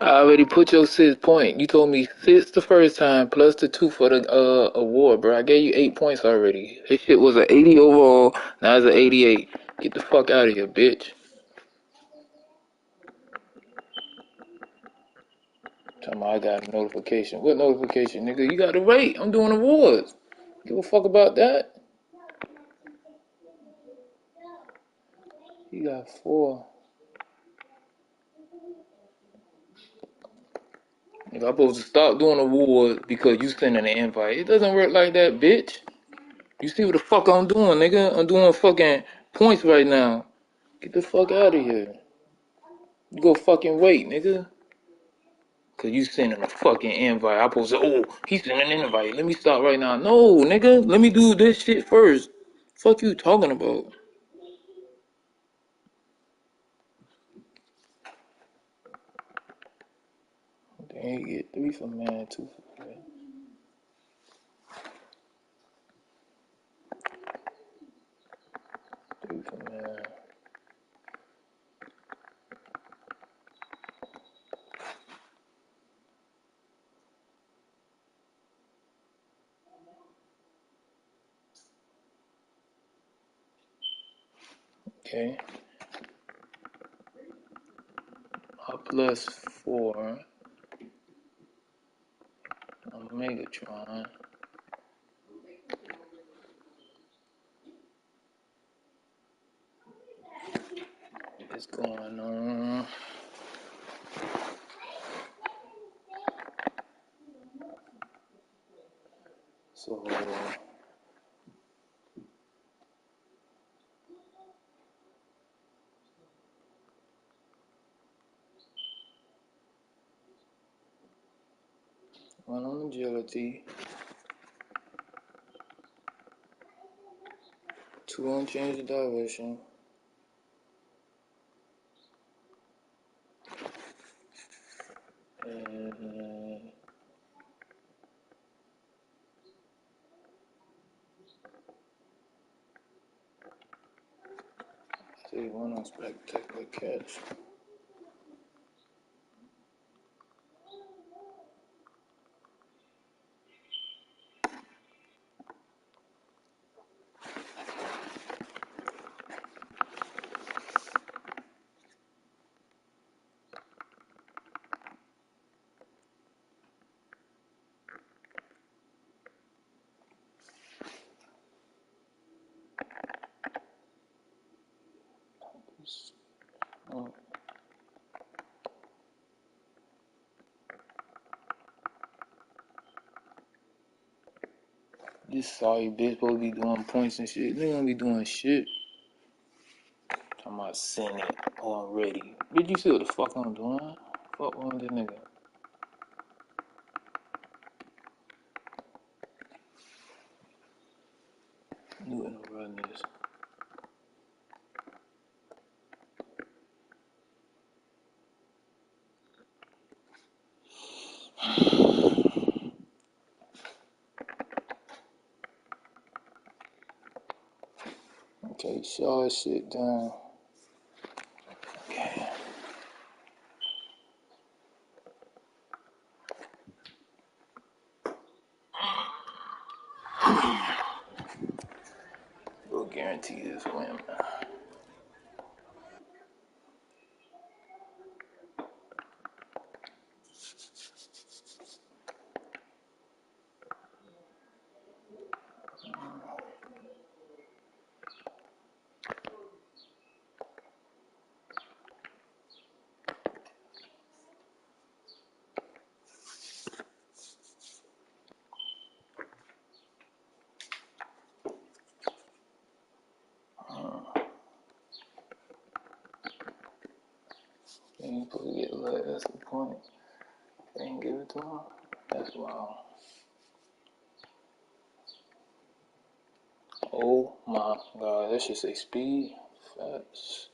I already put your 6 point. You told me six the first time plus the two for the award, bro. I gave you 8 points already. This shit was an 80 overall. Now it's an 88. Get the fuck out of here, bitch. Tell me I got a notification. What notification, nigga? You got to rate. I'm doing awards. Give a fuck about that. You got four. Nigga, I'm supposed to stop doing awards because you sending an invite. It doesn't work like that, bitch. You see what the fuck I'm doing, nigga? I'm doing fucking points right now. Get the fuck out of here. You go fucking wait, nigga. Cause you sending a fucking invite. I'm supposed to, oh, he's sending an invite. Let me stop right now. No, nigga. Let me do this shit first. Fuck you talking about? Then you get three for man, two for man. Three for man. Okay. A plus four. A Megatron. What's going on? So, one on agility, two on change of direction, and say one on spectacular catch. Oh, this sorry bitch supposed to be doing points and shit. They gonna be doing shit. Talking about send it already. Bitch, you see what the fuck I'm doing? Fuck on this nigga. You in the run this. Okay, shut shit down. Okay. We'll guarantee this win. They ain't supposed to get let. That's the point. They ain't give it to him. That's wild. Oh my god, that should say speed. Fast.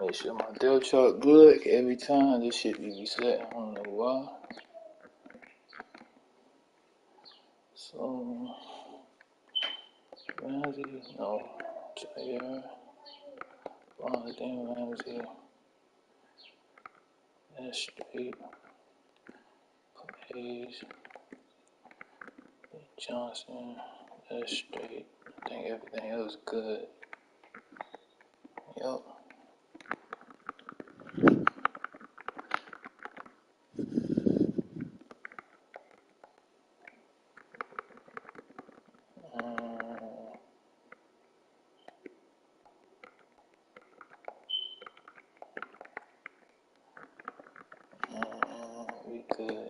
Make sure my Dell chart good every time. This shit be reset. I don't know why. So, Ramsey, no. Jair. Ramsey. That's straight. Hayes. Johnson. That's straight. I think everything else good. Yup. We good.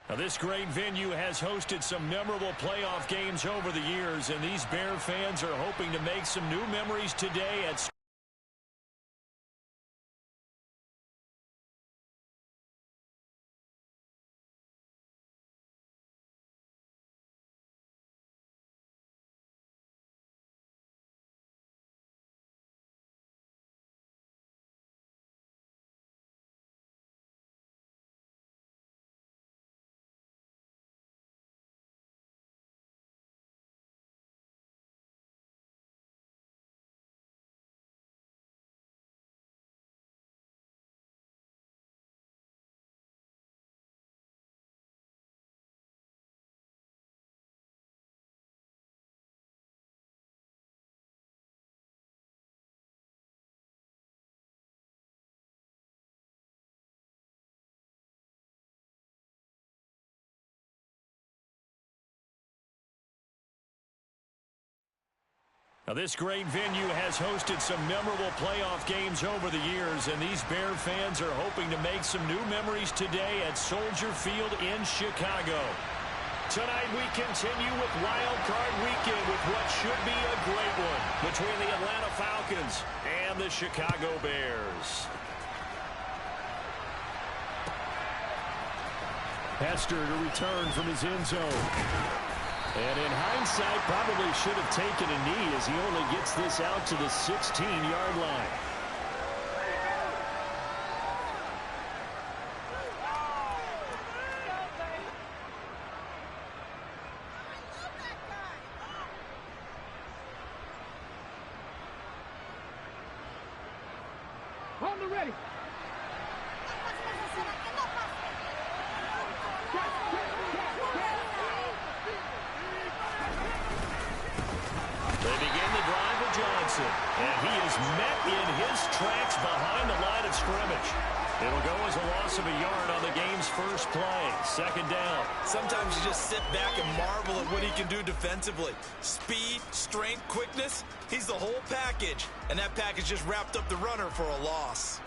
Now, this great venue has hosted some memorable playoff games over the years, and these Bear fans are hoping to make some new memories today at Now, this great venue has hosted some memorable playoff games over the years, and these Bear fans are hoping to make some new memories today at Soldier Field in Chicago. Tonight we continue with Wild Card Weekend with what should be a great one between the Atlanta Falcons and the Chicago Bears. Hester to return from his end zone. And in hindsight, probably should have taken a knee as he only gets this out to the 16-yard line. They begin the drive with Johnson, and he is met in his tracks behind the line of scrimmage. It'll go as a loss of a yard on the game's first play. Second down. Sometimes you just sit back and marvel at what he can do defensively. Speed, strength, quickness, he's the whole package. And that package just wrapped up the runner for a loss.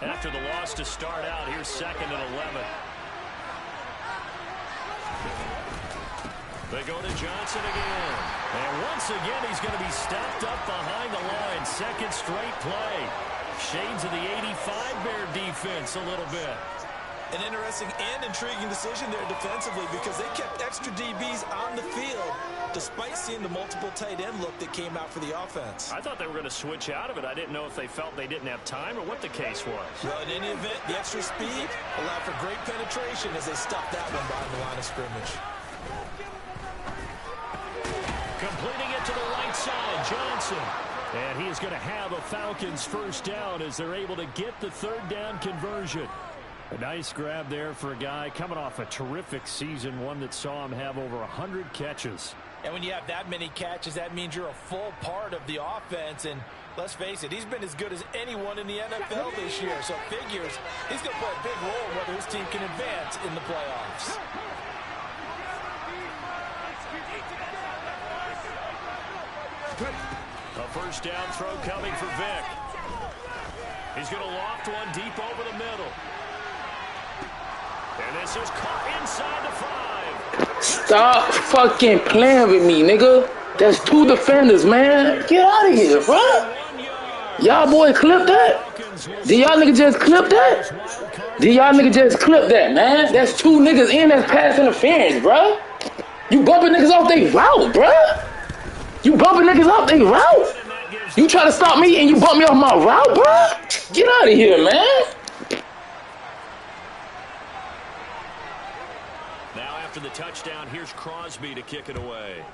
After the loss to start out, here's 2nd and 11. They go to Johnson again. And once again, he's going to be stopped up behind the line. Second straight play. Shades of the 85 Bear defense a little bit. An interesting and intriguing decision there defensively because they kept extra DBs on the field despite seeing the multiple tight end look that came out for the offense. I thought they were going to switch out of it. I didn't know if they felt they didn't have time or what the case was. Well, in any event, the extra speed allowed for great penetration as they stuffed that one behind the line of scrimmage. Completing it to the right side, Johnson. And he is going to have a Falcons first down as they're able to get the third down conversion. A nice grab there for a guy coming off a terrific season, one that saw him have over 100 catches. And when you have that many catches, that means you're a full part of the offense. And let's face it, he's been as good as anyone in the NFL this year. So it figures he's going to play a big role whether his team can advance in the playoffs. A first down throw coming for Vick. He's going to loft one deep over the middle. And this is caught inside the 5. Stop fucking playing with me, nigga. That's 2 defenders, man. Get out of here, bro. Y'all boy clip that? Did y'all nigga just clip that? Did y'all nigga just clip that, man? That's 2 niggas in that's pass interference, bro. You bumping niggas off they route, bro. You bumping niggas off they route. You try to stop me and you bump me off my route, bro. Get out of here, man. Now after the touchdown, here's Crosby to kick it away.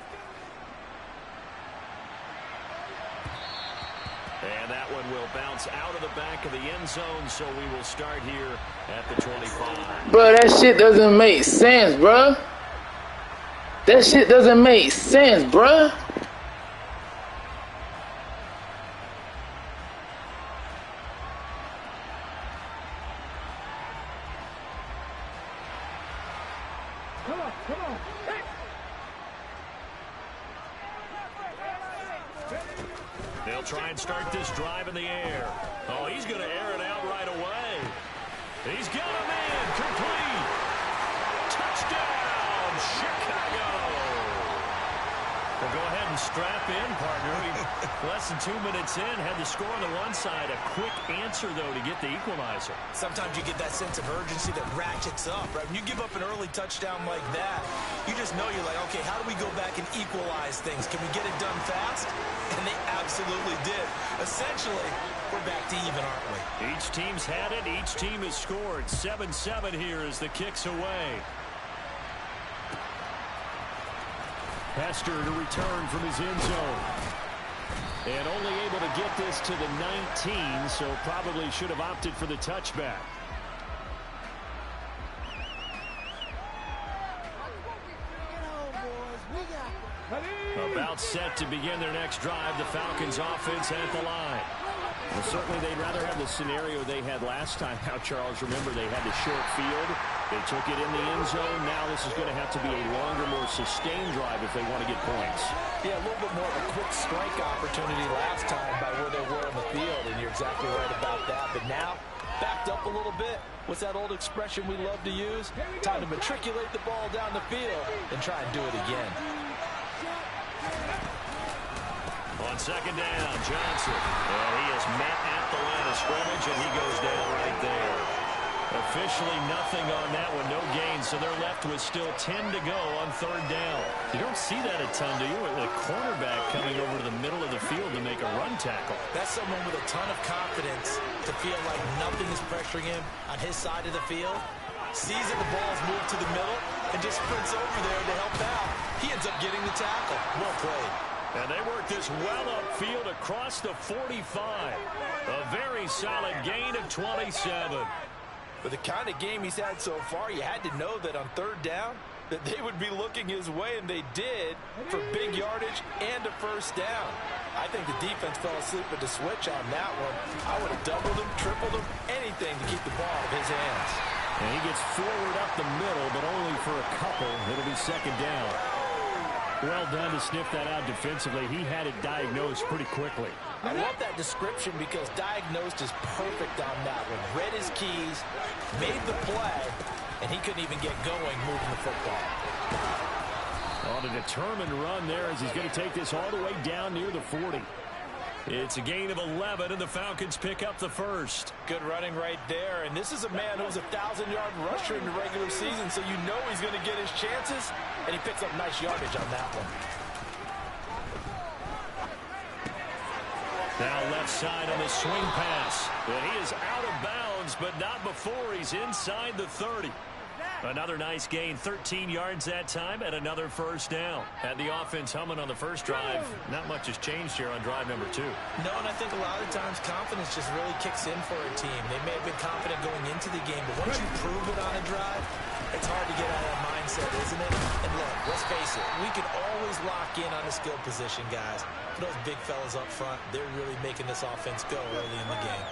And that one will bounce out of the back of the end zone, so we will start here at the 25. Bro, that shit doesn't make sense, bro. That shit doesn't make sense, bro. They'll try and start this drive in the air. Oh, he's going to air it out right away. He's got him in. Complete. Touchdown, Chicago. Well, go ahead and strap in, partner. Less than 2 minutes in, had the score on the one side. A quick answer, though, to get the equalizer. Sometimes you get that sense of urgency that ratchets up, right? When you give up an early touchdown like that, you just know you're like, okay, how do we go back and equalize things? Can we get it done fast? And they absolutely did. Essentially, we're back to even, aren't we? Each team's had it. Each team has scored. 7-7 here as the kick's away. Hester to return from his end zone. And only able to get this to the 19, so probably should have opted for the touchback. About set to begin their next drive, the Falcons offense at the line. Well, certainly they'd rather have the scenario they had last time. Now, Charles, remember they had the short field. They took it in the end zone. Now this is going to have to be a longer, more sustained drive if they want to get points. Yeah, a little bit more of a quick strike opportunity last time by where they were on the field, and you're exactly right about that. But now, backed up a little bit. What's that old expression we love to use? Time to matriculate the ball down the field and try and do it again. On second down, Johnson. And he is met at the line of scrimmage, and he goes down right there. Officially nothing on that one, no gain, so they're left with still 10 to go on third down. You don't see that a ton, do you? With a cornerback coming over to the middle of the field to make a run tackle. That's someone with a ton of confidence to feel like nothing is pressuring him on his side of the field. Sees that the ball's moved to the middle, and just sprints over there to help out. He ends up getting the tackle. Well played. And they work this well upfield across the 45. A very solid gain of 27. With the kind of game he's had so far, you had to know that on third down, that they would be looking his way, and they did, for big yardage and a first down. I think the defense fell asleep with the switch on that one. I would have doubled him, tripled him, anything to keep the ball out of his hands. And he gets forward up the middle, but only for a couple. It'll be second down. Well done to sniff that out defensively. He had it diagnosed pretty quickly. I love that description because diagnosed is perfect on that one. Read his keys, made the play, and he couldn't even get going moving the football. On a determined run there as he's going to take this all the way down near the 40. It's a gain of 11, and the Falcons pick up the first. Good running right there, and this is a man who was a 1,000-yard rusher in the regular season, so you know he's going to get his chances, and he picks up nice yardage on that one. Now left side on the swing pass. And he is out of bounds, but not before he's inside the 30. Another nice gain, 13 yards that time, and another first down. Had the offense humming on the first drive. Not much has changed here on drive number 2. No, and I think a lot of times confidence just really kicks in for a team. They may have been confident going into the game, but once you prove it on a drive, it's hard to get out of that mindset, isn't it? And look, let's face it, we can always lock in on the skill position, guys. Those big fellas up front, they're really making this offense go early in the game.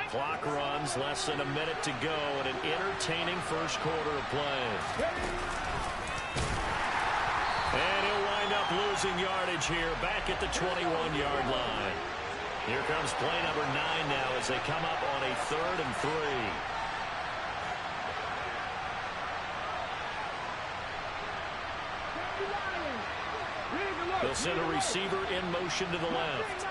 Clock runs, less than a minute to go, and an entertaining first quarter of play. And he'll wind up losing yardage here, back at the 21-yard line. Here comes play number 9 now as they come up on a 3rd and 3. They'll send a receiver in motion to the left.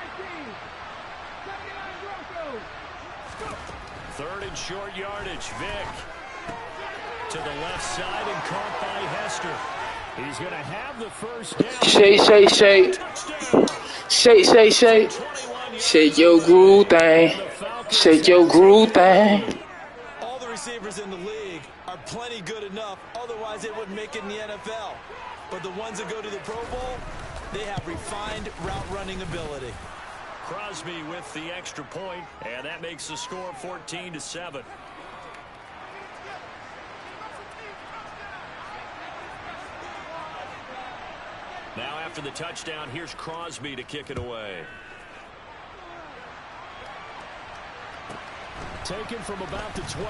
3rd and short yardage. Vick to the left side and caught by Hester. He's going to have the first down. Shake. Shake your groove thing. Shake your groove thing. All the receivers in the league are plenty good enough. Otherwise, they wouldn't make it in the NFL. But the ones that go to the Pro Bowl, they have refined route running ability. Crosby with the extra point, and that makes the score 14-7. Now after the touchdown, here's Crosby to kick it away. Taken from about the 12.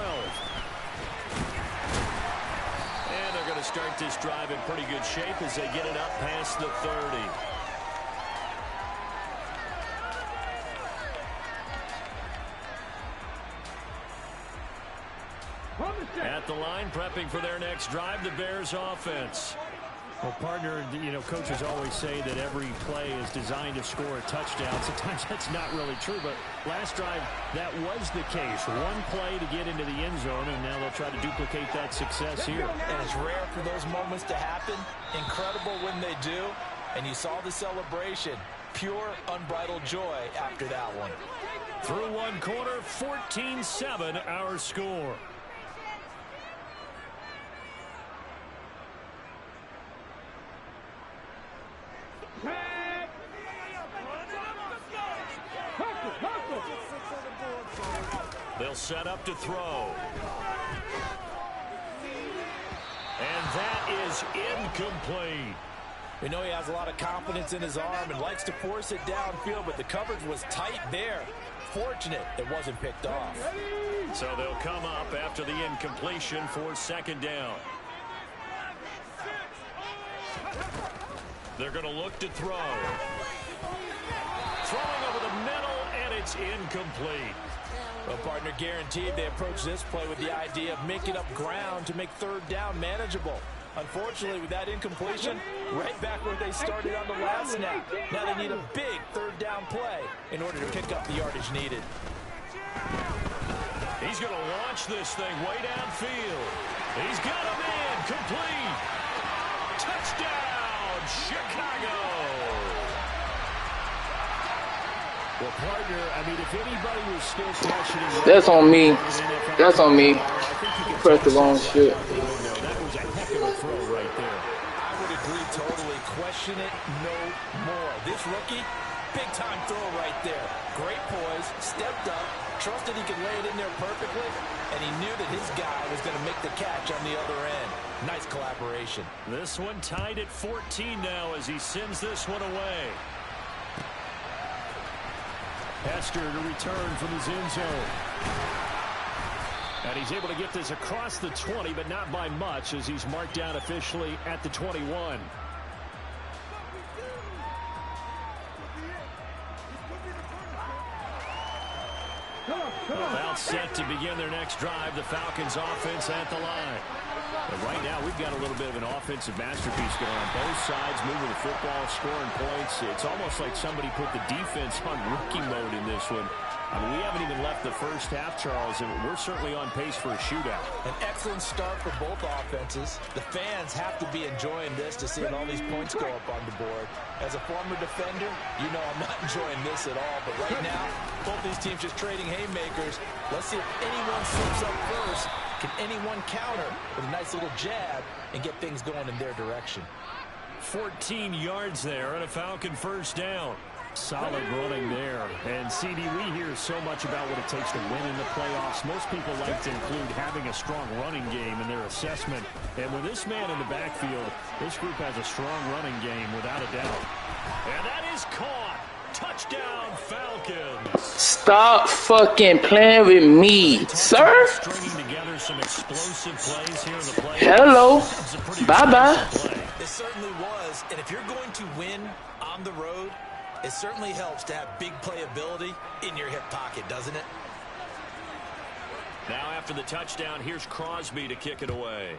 And they're going to start this drive in pretty good shape as they get it up past the 30. At the line, prepping for their next drive, the Bears offense. Well, partner, you know, coaches always say that every play is designed to score a touchdown. Sometimes that's not really true, but last drive, that was the case. One play to get into the end zone, and now they'll try to duplicate that success here. And it's rare for those moments to happen. Incredible when they do. And you saw the celebration. Pure, unbridled joy after that one. Through one quarter, 14-7 our score. They'll set up to throw. And that is incomplete. We know he has a lot of confidence in his arm and likes to force it downfield, but the coverage was tight there. Fortunate it wasn't picked off. So they'll come up after the incompletion for second down. They're going to look to throw. Throwing over the middle, and it's incomplete. Well, partner, guaranteed they approach this play with the idea of making up ground to make third down manageable. Unfortunately, with that incompletion, right back where they started on the last snap. Now they need a big third down play in order to pick up the yardage needed. He's going to launch this thing way downfield. He's got a man complete. Touchdown, Chicago. Well, partner, I mean, if anybody was still questioning... That's on me. That's on me. Press the wrong shit. That was a heck of a throw right there. I would agree totally. Question it no more. This rookie, big-time throw right there. Great poise, stepped up, trusted he could lay it in there perfectly, and he knew that his guy was going to make the catch on the other end. Nice collaboration. This one tied at 14 now as he sends this one away. Hester to return from his end zone. And he's able to get this across the 20, but not by much as he's marked down officially at the 21. About set to begin their next drive, the Falcons offense at the line. But right now, we've got a little bit of an offensive masterpiece going on both sides, moving the football, scoring points. It's almost like somebody put the defense on rookie mode in this one. I mean, we haven't even left the first half, Charles, and we're certainly on pace for a shootout. An excellent start for both offenses. The fans have to be enjoying this to see all these points go up on the board. As a former defender, you know I'm not enjoying this at all. But right now, both these teams just trading haymakers. Let's see if anyone slips up first. Can anyone counter with a nice little jab and get things going in their direction? 14 yards there and a Falcon first down. Solid running there. And, CD, we hear so much about what it takes to win in the playoffs. Most people like to include having a strong running game in their assessment. And with this man in the backfield, this group has a strong running game without a doubt. And that is caught. Touchdown, Falcons. Stop fucking playing with me, sir. Stringing together some explosive plays here in the play. Hello. Bye-bye. It certainly was. And if you're going to win on the road, it certainly helps to have big playability in your hip pocket, doesn't it? Now after the touchdown, here's Crosby to kick it away.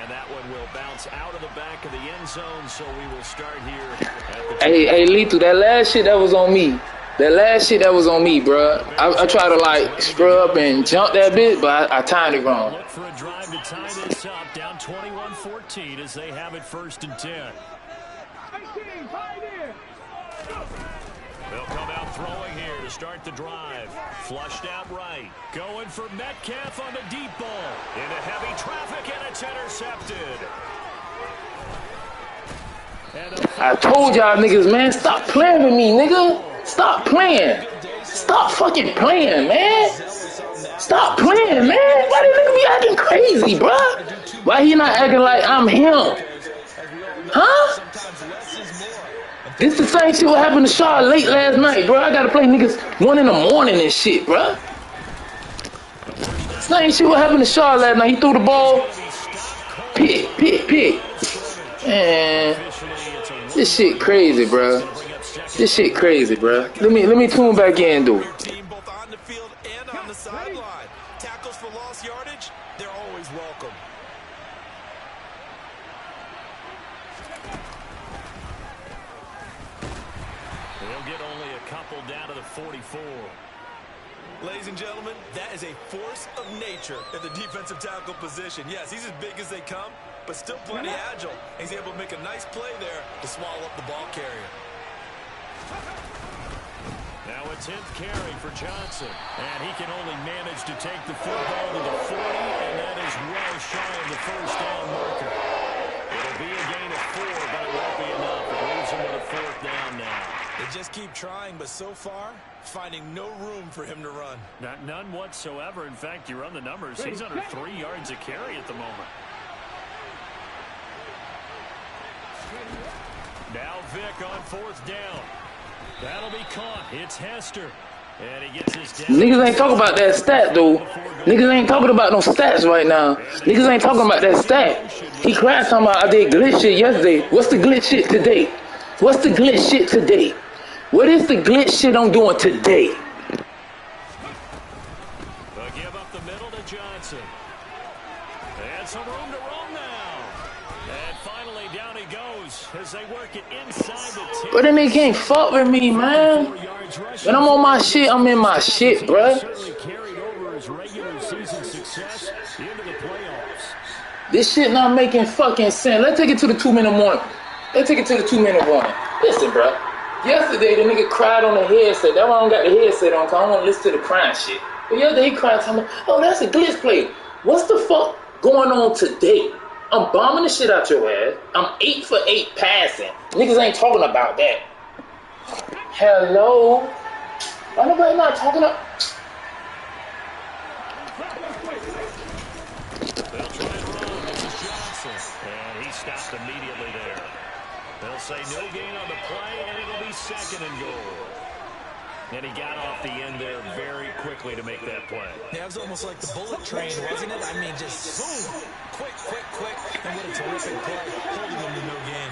And that one will bounce out of the back of the end zone, so we will start here. Hey, Lethal, that last shit, that was on me. That last shit, that was on me, bro. I tried to, like, scrub and jump that bit, but I timed it wrong. Look for a drive to tie this up, down 21-14 as they have it first and 10. They'll come out throwing here to start the drive. Flushed out right. Going for Metcalf on the deep ball. Into heavy traffic, and it's intercepted. I told y'all niggas, man, stop playing with me, nigga. Stop playing. Stop fucking playing, man. Stop playing, man. Why this nigga be acting crazy, bruh? Why he not acting like I'm him? Huh? This the same shit what happened to Shaw late last night, bro. I gotta play niggas 1 in the morning and shit, bro. Same shit what happened to Shaw last night. He threw the ball. Pick. Man, this shit crazy, bro. This shit crazy, bro. Let me tune back in, dude. Team both on the field and on the sideline. Tackles for lost yardage, they're always welcome. They'll get only a couple down to the 44. Ladies and gentlemen, that is a force of nature at the defensive tackle position. Yes, he's as big as they come, but still plenty agile. He's able to make a nice play there to swallow up the ball carrier. Now a 10th carry for Johnson. And he can only manage to take the football to the 40, and that is well shy of the first down marker. It'll be a gain of 4, but it won't be enough. It leaves him with a 4th down now. They just keep trying, but so far, finding no room for him to run. None whatsoever. In fact, you run the numbers. He's under 3 yards a carry at the moment. Now Vick on 4th down. That'll be caught. It's Hester. And he gets his down. Niggas ain't talking about that stat, though. Niggas ain't talking about no stats right now. Niggas ain't talking about that stat. He cried talking about I did glitch shit yesterday. What's the glitch shit today? What's the glitch shit today? What is the glitch shit I'm doing today? They'll give up the middle to Johnson. And some room to roam now. And finally down he goes as they work it inside the 10. But then they can't fuck with me, man. When I'm on my shit, I'm in my shit, bruh. Certainly carried over his regular season success into the playoffs. This shit not making fucking sense. Let's take it to the 2-minute mark. They took it to the 2-minute warning. Listen, bro. Yesterday, the nigga cried on the headset. That's why I don't got the headset on, because I don't want to listen to the crying shit. But yesterday, he cried, telling me, oh, that's a glitch play. What's the fuck going on today? I'm bombing the shit out your ass. I'm 8 for 8 passing. Niggas ain't talking about that. Hello? Why nobody not talking about... They'll try and roll. This is Johnson. And he stopped immediately there. They'll say no gain on the play, and it'll be 2nd and goal. And he got off the end there very quickly to make that play. Yeah, it was almost like the bullet train, wasn't it? I mean, just boom, quick, and what a terrific play, holding them to no gain.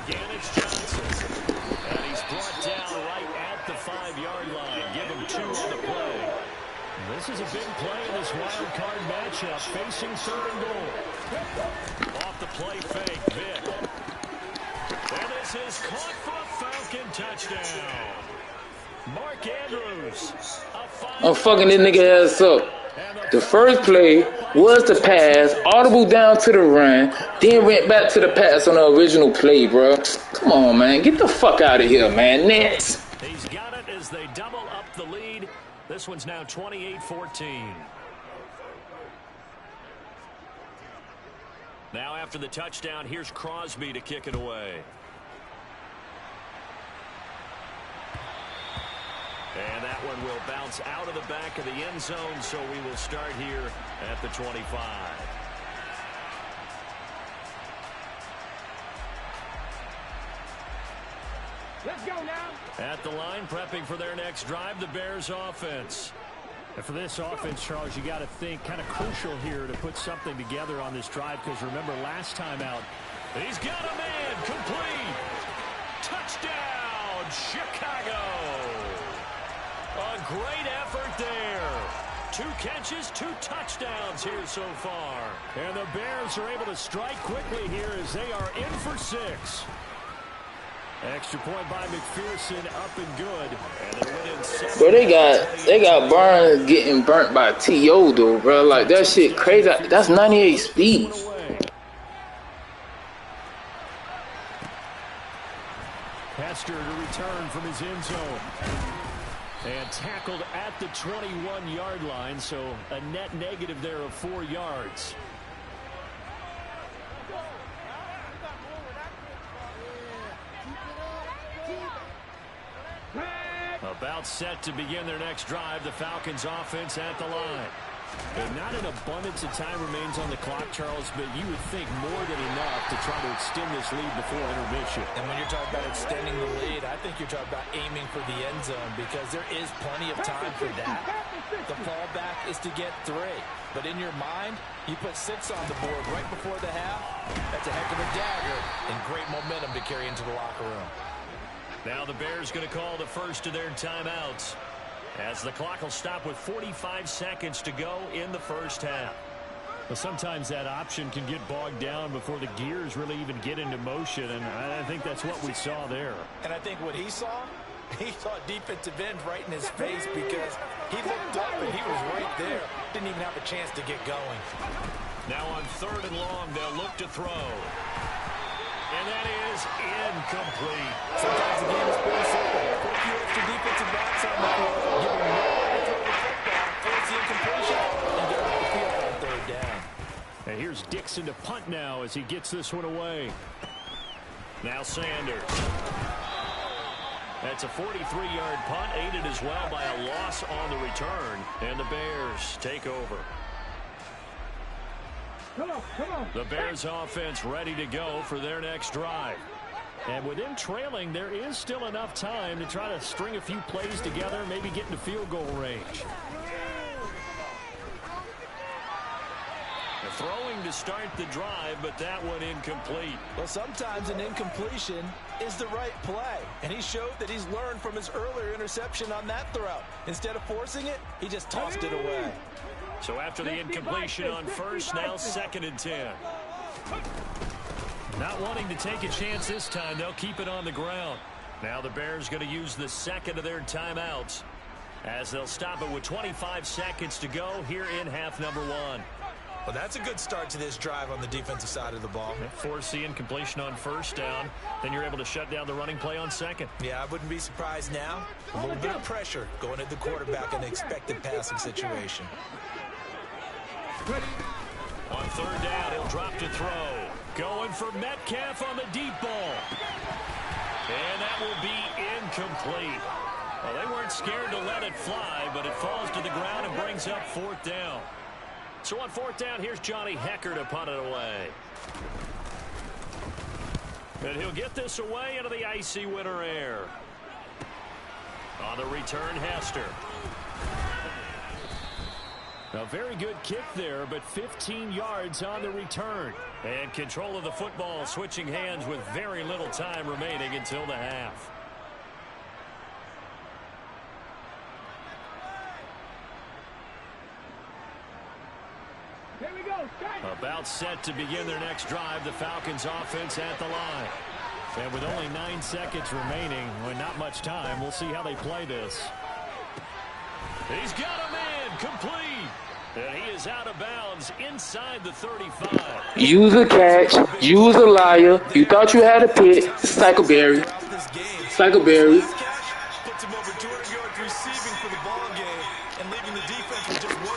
Again, it's Johnson. And he's brought down right at the 5-yard line. Give him 2 on the play. This is a big play in this wild card matchup, facing 3rd and goal. Off the play fake, Vick. And this is caught for a Falcon touchdown. Mark Andrews. I'm fucking this nigga ass up. The first play was the pass, audible down to the run, then went back to the pass on the original play, bro. Come on, man. Get the fuck out of here, man. Next. He's got it as they double up the lead. This one's now 28-14. Now after the touchdown, here's Crosby to kick it away. And that one will bounce out of the back of the end zone, so we will start here at the 25. Let's go now. At the line, prepping for their next drive, the Bears offense. And for this offense, Charles, you got to think kind of crucial here to put something together on this drive, because remember last time out. He's got a man, complete. Touchdown, Chicago. A great effort there. 2 catches, 2 touchdowns here so far. And the Bears are able to strike quickly here as they are in for 6. Extra point by McPherson, up and good. And they went in 7. Bro, they got Barnes getting burnt by T.O. though, bro. Like, that shit crazy. That's 98 speed. Hester to return from his end zone. And tackled at the 21-yard line, so a net negative there of 4 yards. About set to begin their next drive, the Falcons offense at the line. And not an abundance of time remains on the clock, Charles, but you would think more than enough to try to extend this lead before intermission. And when you're talking about extending the lead, I think you're talking about aiming for the end zone, because there is plenty of time for that. The fallback is to get 3. But in your mind, you put 6 on the board right before the half. That's a heck of a dagger and great momentum to carry into the locker room. Now the Bears going to call the first of their timeouts, as the clock will stop with 45 seconds to go in the first half. Well, sometimes that option can get bogged down before the gears really even get into motion, and I think that's what we saw there. And I think what he saw defensive end right in his face, because he looked up and he was right there. Didn't even have a chance to get going. Now on 3rd and long, they'll look to throw. And that is incomplete. Sometimes the game is pretty simple. Put a few extra defensive backs on the field, give them nowhere to throw the football, force the incompletion, and get off the field on 3rd down. And here's Dixon to punt now as he gets this one away. Now Sanders. That's a 43-yard punt, aided as well by a loss on the return. And the Bears take over. Come on. The Bears offense ready to go for their next drive. And with them trailing, there is still enough time to try to string a few plays together, maybe get into field goal range. Throwing to start the drive, but that one incomplete. Well, sometimes an incompletion is the right play, and he showed that he's learned from his earlier interception on that throw. Instead of forcing it, he just tossed it away. So after the incompletion on first, now 2nd and 10. Not wanting to take a chance this time, they'll keep it on the ground. Now the Bears going to use the 2nd of their timeouts, as they'll stop it with 25 seconds to go here in half number 1. Well, that's a good start to this drive on the defensive side of the ball. Foreseeing completion on first down. Then you're able to shut down the running play on second. Yeah, I wouldn't be surprised now. A little bit of pressure going at the quarterback in an expected passing situation. On third down, he'll drop to throw. Going for Metcalf on the deep ball. And that will be incomplete. Well, they weren't scared to let it fly, but it falls to the ground and brings up fourth down. So on fourth down, here's Johnny Hecker to punt it away. And he'll get this away into the icy winter air. On the return, Hester. A very good kick there, but 15 yards on the return. And control of the football, switching hands with very little time remaining until the half. About set to begin their next drive, the Falcons offense at the line. And with only 9 seconds remaining, with not much time, we'll see how they play this. He's got him in, complete. And he is out of bounds inside the 35. Use a catch, use a liar. You thought you had a pick. Psychoberry. Psychoberry.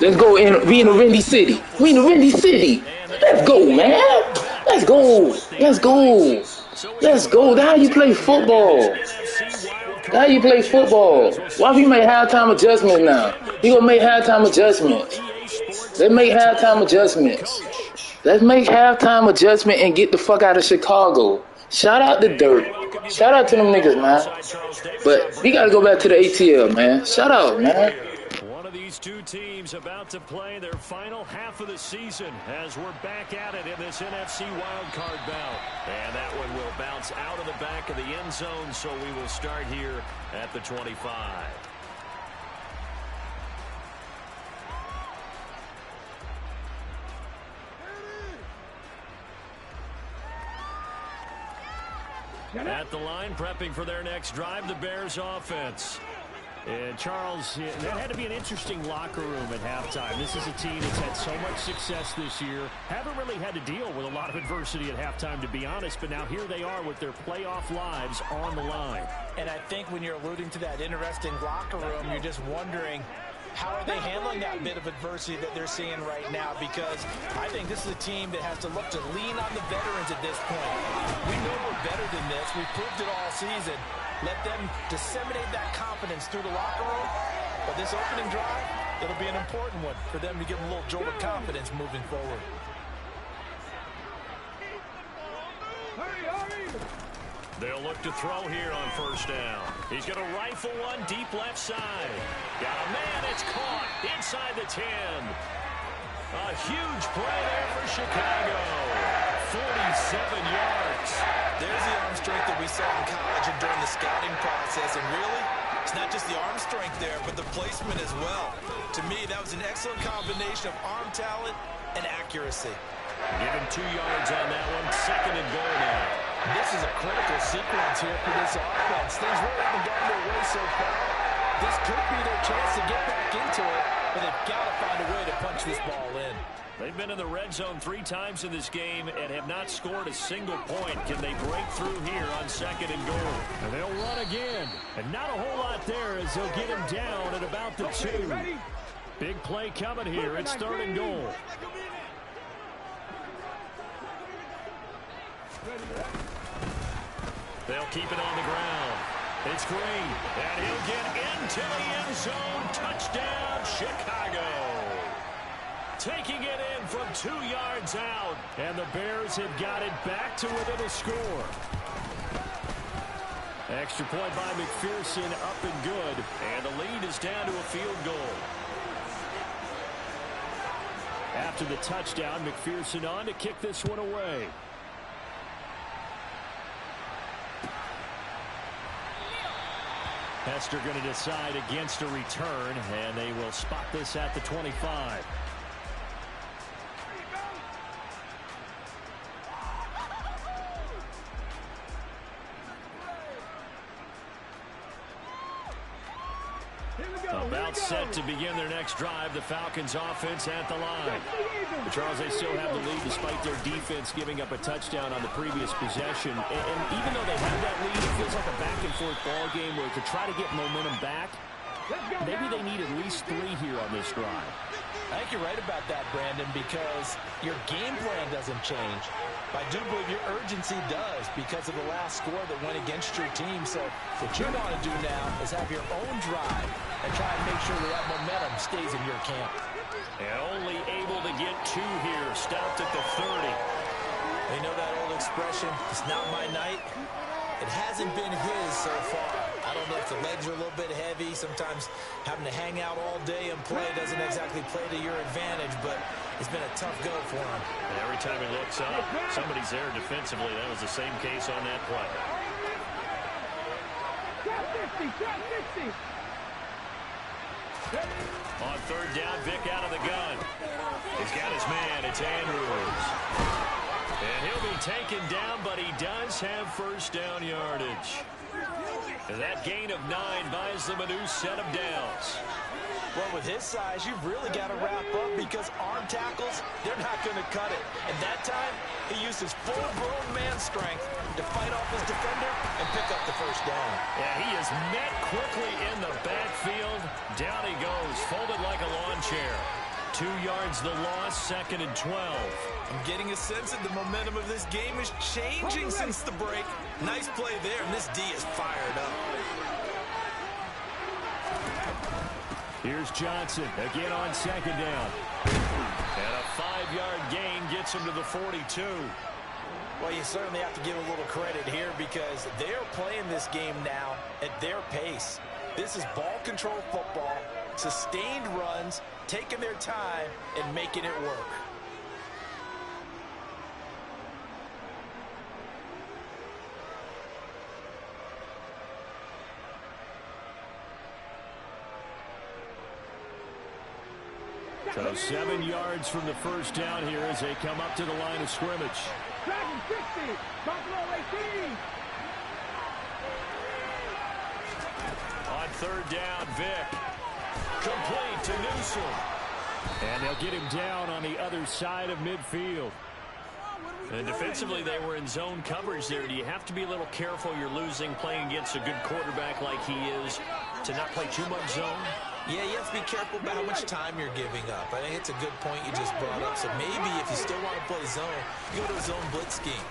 Let's go we in the Windy City. We in the Windy City. Let's go, man. Let's go. Let's go. Let's go. That's how you play football. That's how you play football. Why we make halftime adjustments now? You gonna make halftime adjustments. Let's make halftime adjustments. Let's make halftime adjustment and get the fuck out of Chicago. Shout out to Dirt. Shout out to them niggas, man. But we gotta go back to the ATL, man. Shout out, man. One of these two teams about to play their final half of the season as we're back at it in this NFC wildcard bout. And that one will bounce out of the back of the end zone, so we will start here at the 25. At the line, prepping for their next drive, the Bears offense. And Charles, that had to be an interesting locker room at halftime. This is a team that's had so much success this year. Haven't really had to deal with a lot of adversity at halftime, to be honest. But now here they are with their playoff lives on the line. And I think when you're alluding to that interesting locker room, you're just wondering, how are they handling that bit of adversity that they're seeing right now? Because I think this is a team that has to look to lean on the veterans at this point. We know we're better than this. We've proved it all season. Let them disseminate that confidence through the locker room. But this opening drive, it'll be an important one for them to give them a little jolt of confidence moving forward. They'll look to throw here on first down. He's going to rifle one deep left side. Got a man, it's caught inside the 10. A huge play there for Chicago. 47 yards. There's the arm strength that we saw in college and during the scouting process. And really, it's not just the arm strength there, but the placement as well. To me, that was an excellent combination of arm talent and accuracy. Give him 2 yards on that one. Second and goal now. This is a critical sequence here for this offense. Things really haven't gone their way so far. This could be their chance to get back into it, but they've got to find a way to punch this ball in. They've been in the red zone 3 times in this game and have not scored a single point. Can they break through here on second and goal? And they'll run again. And not a whole lot there as they'll get him down at about the 2. Big play coming here. It's third and goal. They'll keep it on the ground. It's Green, and he'll get into the end zone. Touchdown, Chicago. Taking it in from 2 yards out, and the Bears have got it back to within a score. Extra point by McPherson, up and good, and the lead is down to a field goal. After the touchdown, McPherson on to kick this one away. Hester going to decide against a return, and they will spot this at the 25. About set to begin their next drive. The Falcons offense at the line. But Charles, they still have the lead despite their defense giving up a touchdown on the previous possession. And even though they have that lead, it feels like a back-and-forth ball game where to try to get momentum back, maybe they need at least 3 here on this drive. I think you're right about that, Brandon, because your game plan doesn't change. But I do believe your urgency does because of the last score that went against your team. So what you want to do now is have your own drive and try and make sure that momentum stays in your camp. And only able to get 2 here. Stopped at the 30. You know that old expression, it's not my night? It hasn't been his so far. I don't know if the legs are a little bit heavy. Sometimes having to hang out all day and play doesn't exactly play to your advantage, but it's been a tough go for him. And every time he looks up, somebody's there defensively. That was the same case on that play. On 3rd down, Vick out of the gun. He's got his man. It's Andrews. And he'll be taken down, but he does have first down yardage. And that gain of 9 buys them a new set of downs. Well, with his size, you've really got to wrap up because arm tackles, they're not going to cut it. And that time, he used his full-grown man strength to fight off his defender and pick up the first down. Yeah, he is met quickly in the backfield. Down he goes, folded like a lawn chair. 2 yards the loss, 2nd and 12. I'm getting a sense that the momentum of this game is changing since the break. Nice play there, and this D is fired up. Here's Johnson again on 2nd down. And a 5-yard gain gets him to the 42. Well, you certainly have to give a little credit here because they're playing this game now at their pace. This is ball control football, sustained runs, taking their time, and making it work. So 7 yards from the first down here as they come up to the line of scrimmage. Dragon 60, Buffalo 18. On 3rd down, Vick. Complete to Newsom. And they'll get him down on the other side of midfield. And defensively, they were in zone coverage there. Do you have to be a little careful? You're losing playing against a good quarterback like he is to not play too much zone? Yeah, you have to be careful about how much time you're giving up. I think it's a good point you just brought up. So maybe if you still want to play zone, you go to a zone blitz scheme.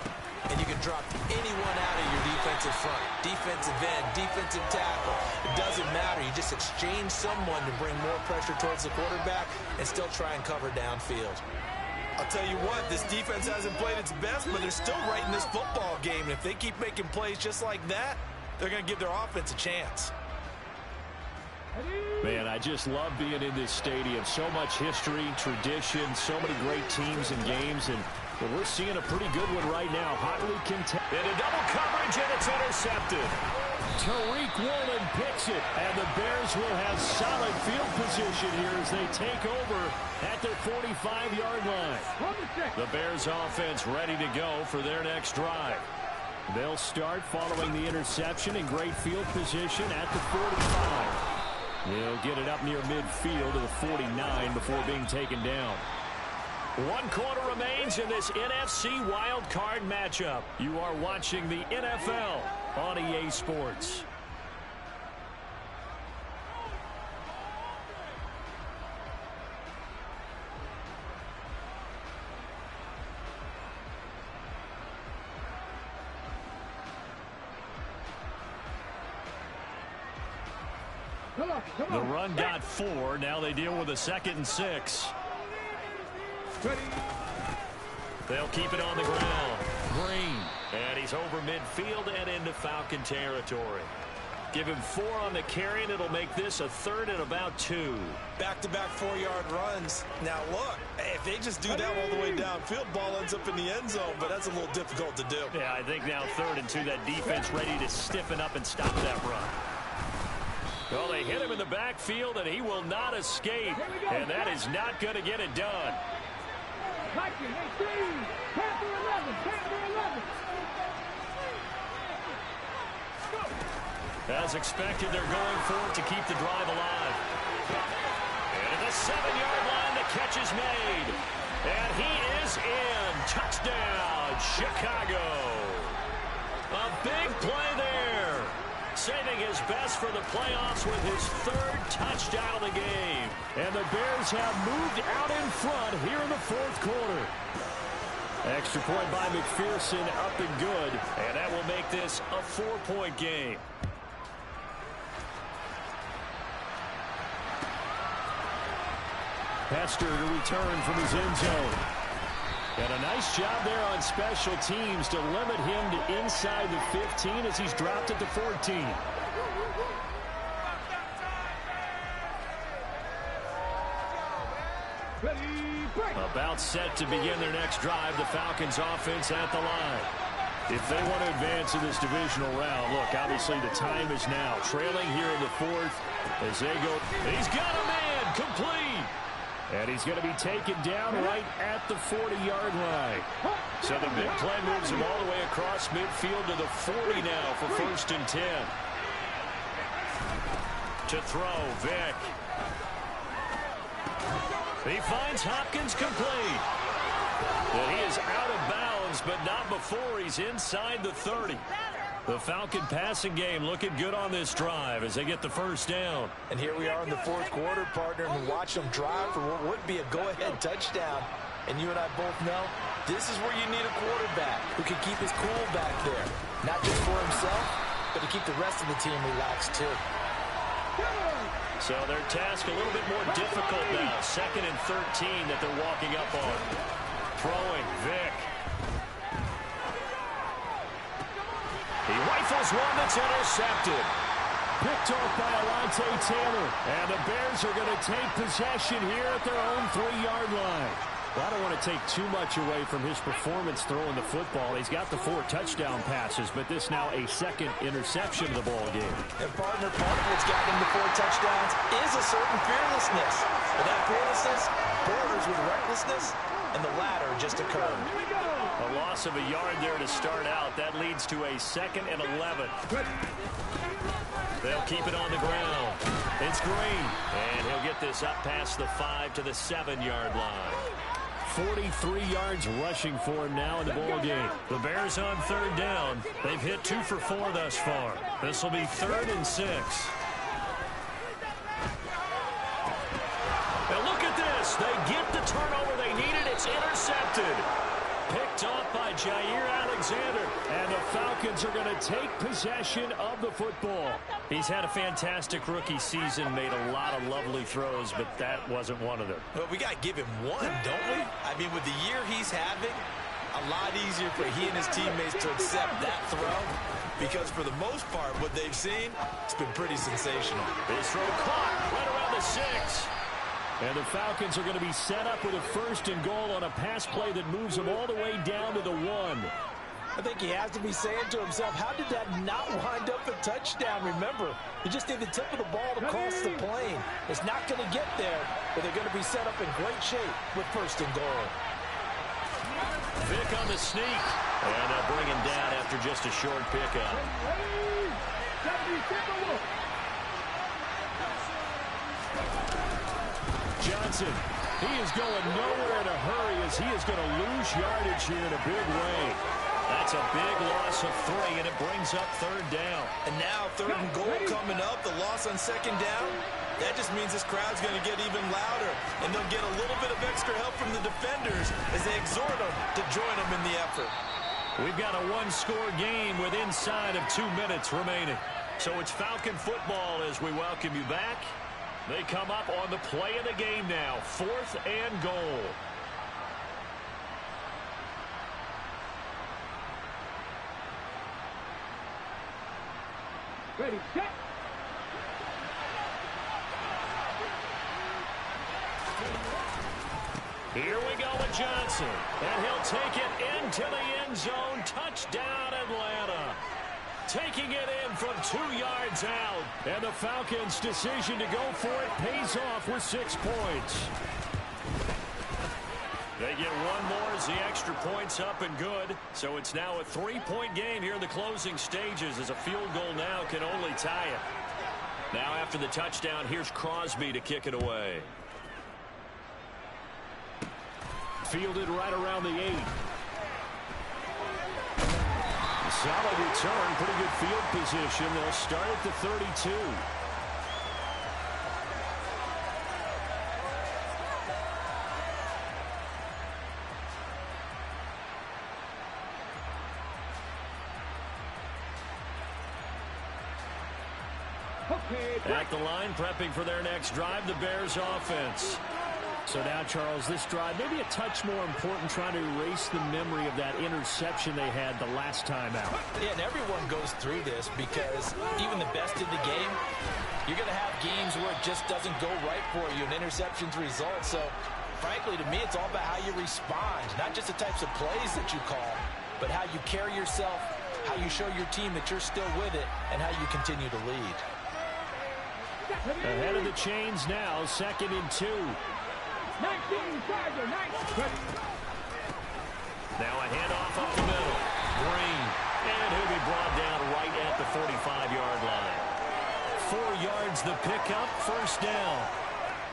And you can drop anyone out of your defensive front. Defensive end, defensive tackle. It doesn't matter. You just exchange someone to bring more pressure towards the quarterback and still try and cover downfield. I'll tell you what, this defense hasn't played its best, but they're still right in this football game. And if they keep making plays just like that, they're going to give their offense a chance. Man, I just love being in this stadium. So much history, tradition, so many great teams and games, and we're seeing a pretty good one right now. Hotly contested. Into double coverage, and it's intercepted. Tariq Woolen picks it, and the Bears will have solid field position here as they take over at their 45-yard line. The Bears offense ready to go for their next drive. They'll start following the interception in great field position at the 45. They'll get it up near midfield to the 49 before being taken down. 1 quarter remains in this NFC wild card matchup. You are watching the NFL on EA Sports. The run got 4. Now they deal with a 2nd and 6. They'll keep it on the ground. Green. And he's over midfield and into Falcon territory. Give him 4 on the carry, and it'll make this a 3rd and about 2. Back-to-back 4-yard runs. Now, look, if they just do that all the way downfield, ball ends up in the end zone, but that's a little difficult to do. Yeah, I think now 3rd and 2, that defense ready to stiffen up and stop that run. Well, they hit him in the backfield, and he will not escape. And that is not going to get it done. As expected, they're going for it to keep the drive alive. And at the 7-yard line, the catch is made. And he is in. Touchdown, Chicago. A big play there. Saving his best for the playoffs with his 3rd touchdown of the game. And the Bears have moved out in front here in the 4th quarter. Extra point by McPherson, up and good. And that will make this a 4-point game. Hester to return from his end zone. And a nice job there on special teams to limit him to inside the 15 as he's dropped at the 14. About set to begin their next drive, the Falcons offense at the line. If they want to advance in this divisional round, look, obviously the time is now. Trailing here in the 4th as they go. He's got a man, complete. And he's going to be taken down right at the 40-yard line. So the big play moves him all the way across midfield to the 40 now for 1st and 10. To throw, Vick. He finds Hopkins complete. And he is out of bounds, but not before he's inside the 30. The Falcon passing game looking good on this drive as they get the 1st down. And here we are in the 4th quarter, partner, and watch them drive for what would be a go-ahead touchdown. And you and I both know this is where you need a quarterback who can keep his cool back there. Not just for himself, but to keep the rest of the team relaxed too. So their task a little bit more difficult now. 2nd and 13 that they're walking up on. Throwing, Vick. He rifles one that's intercepted. Picked off by Alontae Taylor. And the Bears are going to take possession here at their own 3-yard line. Well, I don't want to take too much away from his performance throwing the football. He's got the 4 touchdown passes, but this now a 2nd interception of the ball game. And partner, part of what's got him the 4 touchdowns is a certain fearlessness. But that fearlessness borders with recklessness, and the latter just occurred. A loss of a yard there to start out. That leads to a 2nd and 11. They'll keep it on the ground. It's Green. And he'll get this up past the 5 to the 7-yard line. 43 yards rushing for him now in the ball game. The Bears on 3rd down. They've hit 2 for 4 thus far. This will be 3rd and 6. Now look at this. They get the turnover they needed. It's intercepted. Picked off by Jair Alexander. And the Falcons are going to take possession of the football. He's had a fantastic rookie season, made a lot of lovely throws, but that wasn't one of them. Well, we got to give him one, don't we? I mean, with the year he's having, a lot easier for he and his teammates to accept that throw, because for the most part, what they've seen, it's been pretty sensational. This throw caught right around the 6. And the Falcons are going to be set up with a 1st and goal on a pass play that moves them all the way down to the 1. I think he has to be saying to himself, how did that not wind up a touchdown? Remember, you just need the tip of the ball to cross the plane. It's not going to get there, but they're going to be set up in great shape with 1st and goal. Vick on the sneak. And they'll bring him down after just a short pickup. Johnson, he is going nowhere in a hurry as he is going to lose yardage here in a big way. That's a big loss of 3, and it brings up 3rd down. And now 3rd and goal coming up, the loss on 2nd down. That just means this crowd's going to get even louder, and they'll get a little bit of extra help from the defenders as they exhort them to join them in the effort. We've got a 1-score game with inside of 2 minutes remaining. So it's Falcon football as we welcome you back. They come up on the play of the game now, 4th and goal. Ready, set. Here we go with Johnson. And he'll take it into the end zone. Touchdown, Atlanta. Taking it in from 2 yards out. And the Falcons' decision to go for it pays off with 6 points. They get one more as the extra point's up and good. So it's now a 3-point game here in the closing stages as a field goal now can only tie it. Now after the touchdown, here's Crosby to kick it away. Fielded right around the 8. Solid return, pretty good field position. They'll start at the 32. At the line, prepping for their next drive, the Bears offense. So now, Charles, this drive, maybe a touch more important, trying to erase the memory of that interception they had the last time out. Yeah, and everyone goes through this because even the best in the game, you're going to have games where it just doesn't go right for you, and interceptions result. So, frankly, to me, it's all about how you respond, not just the types of plays that you call, but how you carry yourself, how you show your team that you're still with it, and how you continue to lead. Ahead of the chains now, 2nd and 2. 19, Tiger, 19. Now a handoff up the middle. Green. And he'll be brought down right at the 45-yard line. 4 yards the pickup, first down.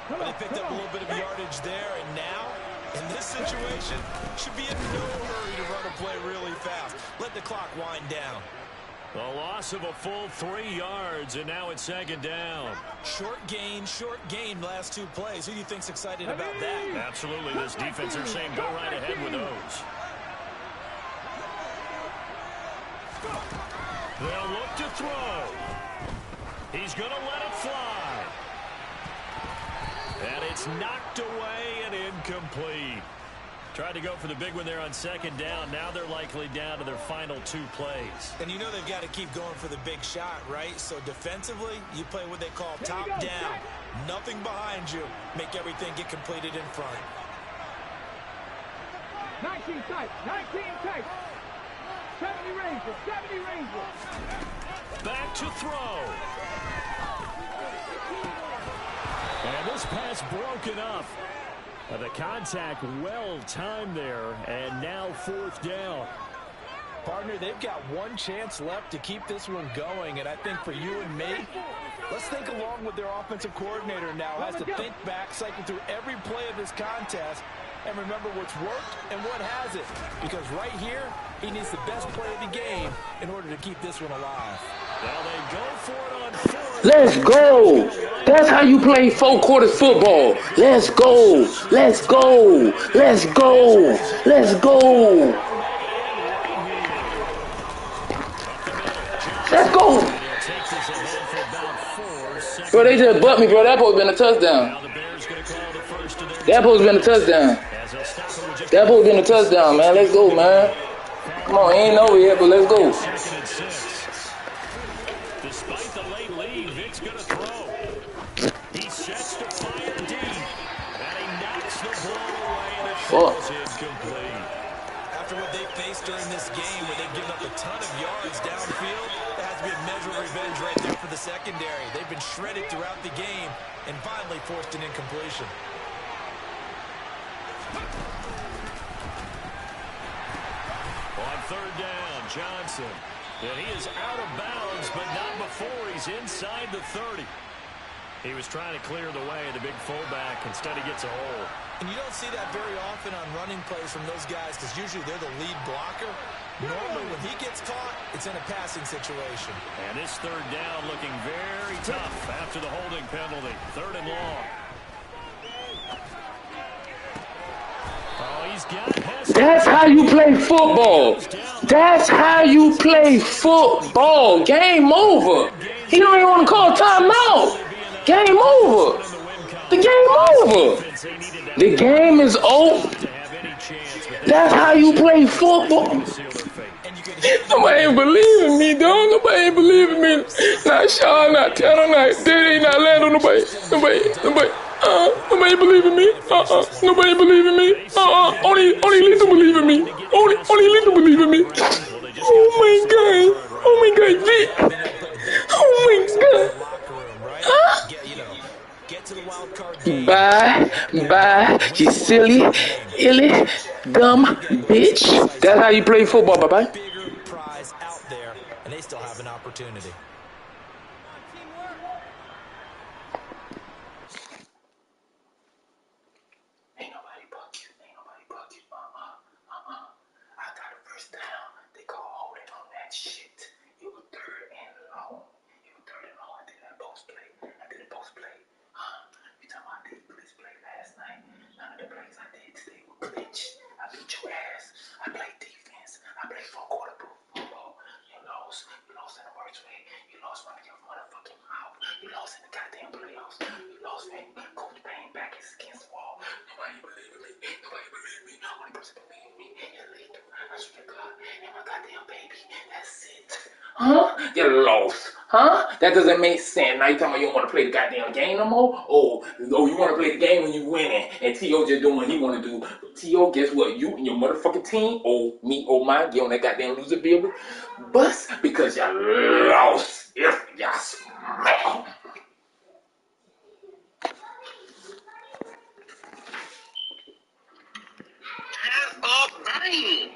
Well, they picked up a little bit of yardage there, and now, in this situation, should be in no hurry to run a play really fast. Let the clock wind down. A loss of a full 3 yards, and now it's 2nd down. Short gain last 2 plays. Who do you think's excited about that? Absolutely. This defense are saying go right ahead with those. They'll look to throw. He's going to let it fly. And it's knocked away and incomplete. Tried to go for the big one there on 2nd down. Now they're likely down to their final 2 plays. And you know they've got to keep going for the big shot, right? So defensively, you play what they call top down. Nothing behind you. Make everything get completed in front. 19 tight, 19 tight. 70 Rangers, 70 Rangers. Back to throw. And this pass broken up. The contact well timed there, and now 4th down. Partner, they've got one chance left to keep this one going, and I think for you and me, let's think along with their offensive coordinator now. Has to think back, cycle through every play of this contest, and remember what's worked and what hasn't. Because right here, he needs the best play of the game in order to keep this one alive. Now they go for it on 4th. Let's go. That's how you play 4 quarters football. Let's go. Let's go. Let's go. Let's go. Let's go. Bro, they just butt me, bro. That supposed to been a touchdown. That supposed to been a touchdown. That supposed to been a touchdown, man. Let's go, man. Come on, he ain't over yet, but let's go. Despite the late lead, Vic's going to throw. He sets to fire deep. And he knocks the ball away, and it falls incomplete. After what they faced during this game, where they've given up a ton of yards downfield, there has to be a measure of revenge right there for the secondary. They've been shredded throughout the game and finally forced an incompletion. On 3rd down, Johnson. And he is out of bounds, but not before he's inside the 30. He was trying to clear the way, the big fullback. Instead, he gets a hole. And you don't see that very often on running plays from those guys because usually they're the lead blocker. Normally, when he gets caught, it's in a passing situation. And this 3rd down looking very tough after the holding penalty. 3rd and long. Oh, he's got it. That's how you play football. That's how you play football. Game over. He don't even want to call timeout. Game over. The game over. The game is over. That's how you play football. Nobody ain't believing me, dog. Nobody ain't believing me. Not Sean, not Tanner, not Diddy, not Lando. Nobody. Nobody believing me. Nobody believing me. Only Lethal believing me. Only Lethal believing me. Oh my God, Vic. Oh my God. Bye, you silly. Illy, dumb bitch. That's how you play football, bye-bye. Bigger prize out there, and they still have an opportunity. Ain't nobody buck you. Ain't nobody buck you. I got a first down. They call holding on that shit. It was third and long. I did that post play. You talking about I did blitz play last night? None of the plays I did today were glitch. I beat your ass. I played defense. I played football. You lost. You lost in the worst way. You lost running your motherfucking mouth. You lost in the goddamn playoffs. You lost, man. Coach Payne back is against the wall. Nobody believe in me. Only person believe in me is Lethal. I swear to God. And my goddamn baby. That's it. Huh? You lost. Huh? That doesn't make sense. Now you talking about you don't want to play the goddamn game no more? Oh, you want to play the game when you winning. And T.O. just doing what he want to do. T.O., guess what? You and your motherfucking team, mine, get on that goddamn loser bill bus because you lost. If you smell. Have a brain.